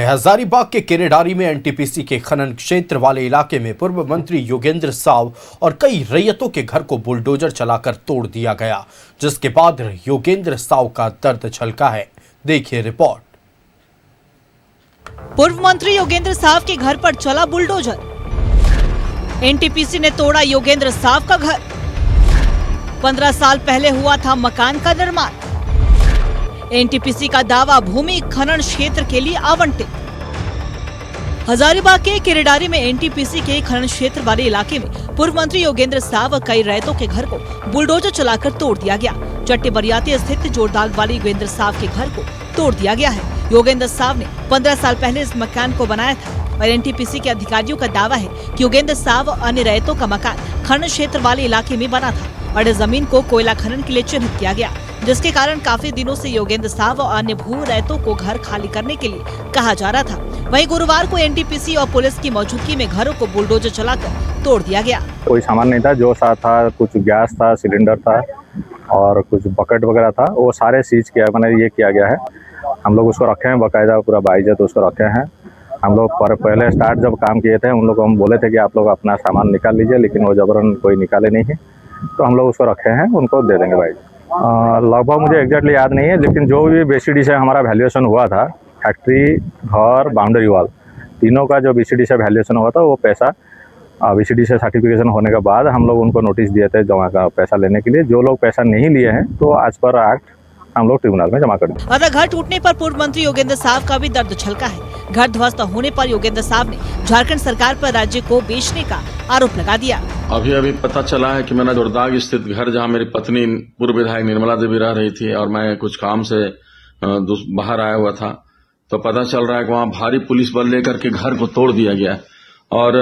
हजारीबाग के केरेडारी में एनटीपीसी के खनन क्षेत्र वाले इलाके में पूर्व मंत्री योगेंद्र साव और कई रैयतों के घर को बुलडोजर चलाकर तोड़ दिया गया, जिसके बाद योगेंद्र साव का दर्द छलका है। देखिए रिपोर्ट। पूर्व मंत्री योगेंद्र साव के घर पर चला बुलडोजर। एनटीपीसी ने तोड़ा योगेंद्र साव का घर। 15 साल पहले हुआ था मकान का निर्माण। एनटीपीसी का दावा भूमि खनन क्षेत्र के लिए आवंटित। हजारीबाग के केरेडारी में एनटीपीसी के खनन क्षेत्र वाले इलाके में पूर्व मंत्री योगेंद्र साव और कई रैयतों के घर को बुलडोजर चलाकर तोड़ दिया गया। चट्टी बरियाती स्थित जोरदाग वाले योगेंद्र साव के घर को तोड़ दिया गया है। योगेंद्र साव ने 15 साल पहले इस मकान को बनाया था और एनटीपीसी के अधिकारियों का दावा है कि योगेंद्र साव और अन्य रैयतों का मकान खनन क्षेत्र वाले इलाके में बना था और इस जमीन को कोयला खनन के लिए चिन्हित किया गया, जिसके कारण काफी दिनों से योगेंद्र साव और अन्य भू रैयतों को घर खाली करने के लिए कहा जा रहा था। वहीं गुरुवार को एनटीपीसी और पुलिस की मौजूदगी में घरों को बुलडोजर चलाकर तोड़ दिया गया। कोई सामान नहीं था, जो सा था कुछ गैस था, सिलेंडर था और कुछ बकेट वगैरह था, वो सारे सीज किया, मैंने ये किया गया है। हम लोग उसको रखे हैं बाकायदा, पूरा बाइज्जत उसको रखे हैं। हम लोग पहले स्टार्ट जब काम किए थे उन लोग को हम बोले थे कि आप लोग अपना सामान निकाल लीजिए, लेकिन वो जबरन कोई निकाले नहीं है, तो हम लोग उसको रखे हैं, उनको दे देंगे भाई। लगभग मुझे एग्जैक्टली याद नहीं है, लेकिन जो भी बीसीडी से हमारा वैल्यूएशन हुआ था, फैक्ट्री, घर, बाउंड्री वॉल, तीनों का जो बीसीडी से वैल्यूएशन हुआ था, वो पैसा बीसीडी से सर्टिफिकेशन होने के बाद हम लोग उनको नोटिस दिए थे जमा का पैसा लेने के लिए। जो लोग पैसा नहीं लिए हैं तो आज पर एक्ट हम लोग ट्रिब्यूनल में जमा कर दें। अगर घर टूटने पर पूर्व मंत्री योगेंद्र साव का भी दर्द छलका है। घर ध्वस्त होने पर योगेंद्र साव ने झारखंड सरकार पर राज्य को बेचने का आरोप लगा दिया। अभी पता चला है कि मैंने जोरदाग स्थित घर, जहां मेरी पत्नी पूर्व विधायक निर्मला देवी रह रही थी और मैं कुछ काम से बाहर आया हुआ था, तो पता चल रहा है कि वहां भारी पुलिस बल लेकर के घर को तोड़ दिया गया और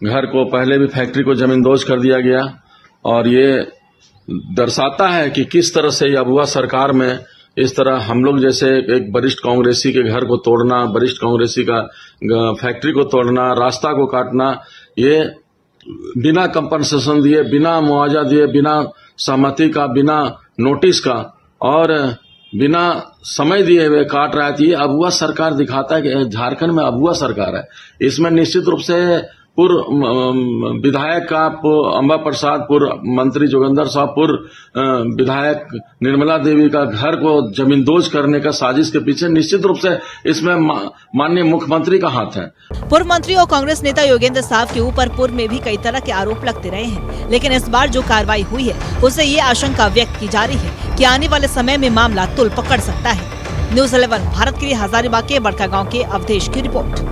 घर को पहले भी फैक्ट्री को जमींदोज कर दिया गया। और ये दर्शाता है कि किस तरह से अबुआ सरकार में इस तरह हम लोग जैसे एक वरिष्ठ कांग्रेसी के घर को तोड़ना, वरिष्ठ कांग्रेसी का फैक्ट्री को तोड़ना, रास्ता को काटना, ये बिना कंपनसेशन दिए, बिना मुआवजा दिए, बिना सहमति का, बिना नोटिस का और बिना समय दिए हुए काट रहा है। ये अबुआ सरकार दिखाता है कि झारखंड में अबुआ सरकार है। इसमें निश्चित रूप से पूर्व विधायक का अंबा प्रसाद, पूर्व मंत्री जोगेंद्र साव, पूर्व विधायक निर्मला देवी का घर को जमींदोज करने का साजिश के पीछे निश्चित रूप से इसमें माननीय मुख्यमंत्री का हाथ है। पूर्व मंत्री और कांग्रेस नेता योगेंद्र साव के ऊपर पूर्व में भी कई तरह के आरोप लगते रहे हैं, लेकिन इस बार जो कार्रवाई हुई है उससे ये आशंका व्यक्त की जा रही है कि आने वाले समय में मामला तुल पकड़ सकता है। न्यूज़ 11 भारत के लिए हजारीबाग के बड़कागांव के अवधेश की रिपोर्ट।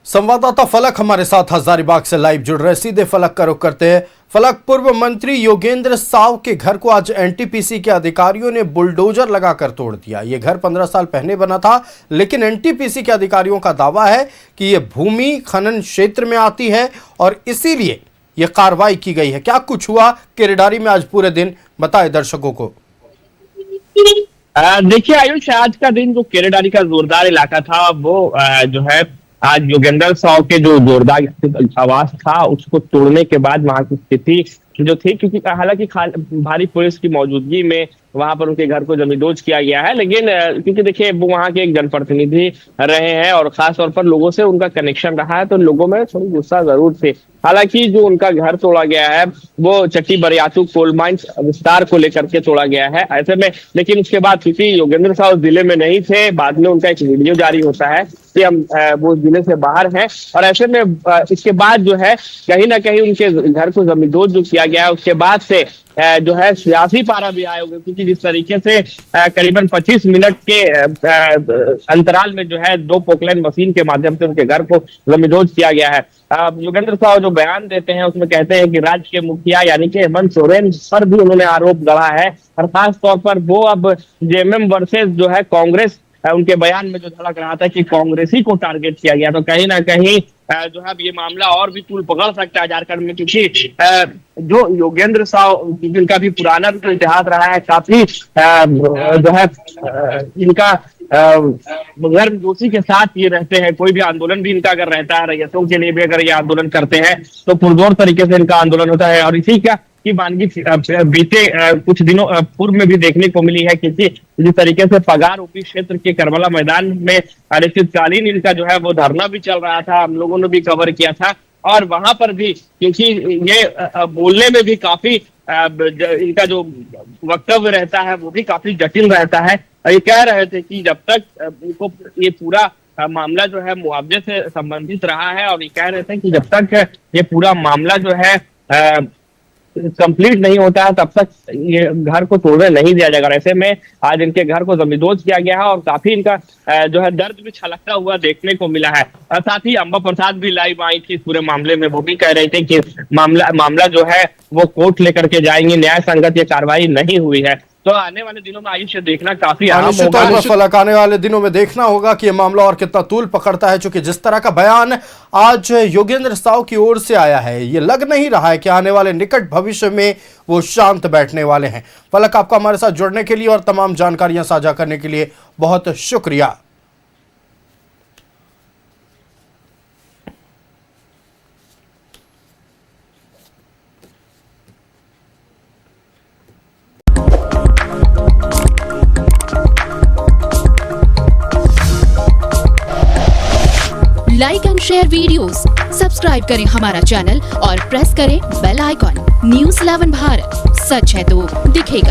संवाददाता फलक हमारे साथ हजारीबाग से लाइव जुड़ रहे, सीधे फलक का रुख करते हैं। फलक, पूर्व मंत्री योगेंद्र साव के घर को आज एनटीपीसी के अधिकारियों ने बुलडोजर लगाकर तोड़ दिया। ये घर 15 साल पहले बना था, लेकिन एनटीपीसी के अधिकारियों का दावा है कि ये भूमि खनन क्षेत्र में आती है और इसीलिए ये कार्रवाई की गई है। क्या कुछ हुआ केरेडारी में आज पूरे दिन, बताए दर्शकों को। देखिए आयुष, आज का दिन जो केरेडारी का जोरदार इलाका था वो जो है आज योगेंद्र साव के जो जोरदाग स्थित आवास था उसको तोड़ने के बाद वहां की स्थिति जो थी, क्योंकि हालांकि भारी पुलिस की मौजूदगी में वहां पर उनके घर को जमींदोज किया गया है, लेकिन क्योंकि देखिए वो वहां के एक जनप्रतिनिधि रहे हैं और खास तौर पर लोगों से उनका कनेक्शन रहा है, तो लोगों में थोड़ी गुस्सा जरूर थे। हालांकि जो उनका घर तोड़ा गया है वो चट्टी बरियातू कोल माइंस विस्तार को लेकर के तोड़ा गया है ऐसे में, लेकिन उसके बाद क्योंकि योगेंद्र साव जिले में नहीं थे, बाद में उनका एक वीडियो जारी होता है कि हम वो जिले से बाहर हैं और ऐसे में इसके बाद जो है कहीं ना कहीं उनके घर को जमींदोज जो किया गया है, उसके बाद से जो है सियासी पारा भी आया होगा, क्योंकि जिस तरीके से करीबन 25 मिनट के अंतराल में जो है 2 पोकलैन मशीन के माध्यम से उनके घर को जमींदोज किया गया है। योगेंद्र साव जो बयान देते हैं उसमें कहते हैं कि राज्य के मुखिया यानी कि हेमंत सोरेन पर भी उन्होंने आरोप गढ़ा है और खास तौर पर वो अब जेएमएम वर्सेस जो है कांग्रेस, उनके बयान में जो झलक रहा था कि कांग्रेसी को टारगेट किया गया, तो कहीं ना कहीं जो है ये मामला और भी तूल पकड़ सकता है झारखंड में, क्योंकि जो योगेंद्र साव जिनका भी पुराना भी तो इतिहास रहा है, काफी जो है इनका गर्मजोशी के साथ ये रहते हैं। कोई भी आंदोलन भी इनका अगर रहता है, रैयतों के लिए भी अगर ये आंदोलन करते हैं तो पुरजोर तरीके से इनका आंदोलन होता है और इसी का की मानगी बीते कुछ दिनों पूर्व में भी देखने को मिली है, क्योंकि जिस तरीके से पगार ओपी क्षेत्र के करबला मैदान में अनिश्चितकालीन इनका जो है वो धरना भी चल रहा था, हम लोगों ने भी कवर किया था। और वहां पर भी क्योंकि ये बोलने में भी काफी इनका जो वक्तव्य रहता है वो भी काफी जटिल रहता है। ये कह रहे थे कि जब तक इनको ये पूरा मामला जो है मुआवजे से संबंधित रहा है, और ये कह रहे थे कि जब तक ये पूरा मामला जो है कंप्लीट नहीं होता है तब तक ये घर को तोड़ने नहीं दिया जाएगा। ऐसे में आज इनके घर को जमींदोज किया गया है और काफी इनका जो है दर्द भी छलकता हुआ देखने को मिला है। और साथ ही अंबा प्रसाद भी लाइव आई थी इस पूरे मामले में, वो भी कह रहे थे कि मामला जो है वो कोर्ट लेकर के जाएंगे, न्याय संगत ये कार्रवाई नहीं हुई है। तो आने वाले दिनों में आयुष्य देखना काफी अहम निश्चित होगा। तौर पर फलक आने वाले दिनों में देखना होगा कि ये मामला और कितना तूल पकड़ता है, क्योंकि जिस तरह का बयान आज योगेंद्र साव की ओर से आया है, ये लग नहीं रहा है कि आने वाले निकट भविष्य में वो शांत बैठने वाले हैं। फलक, आपका हमारे साथ जुड़ने के लिए और तमाम जानकारियां साझा करने के लिए बहुत शुक्रिया। Like and share videos, subscribe करें हमारा चैनल और प्रेस करें बेल आइकॉन। न्यूज़ 11 भारत, सच है तो दिखेगा।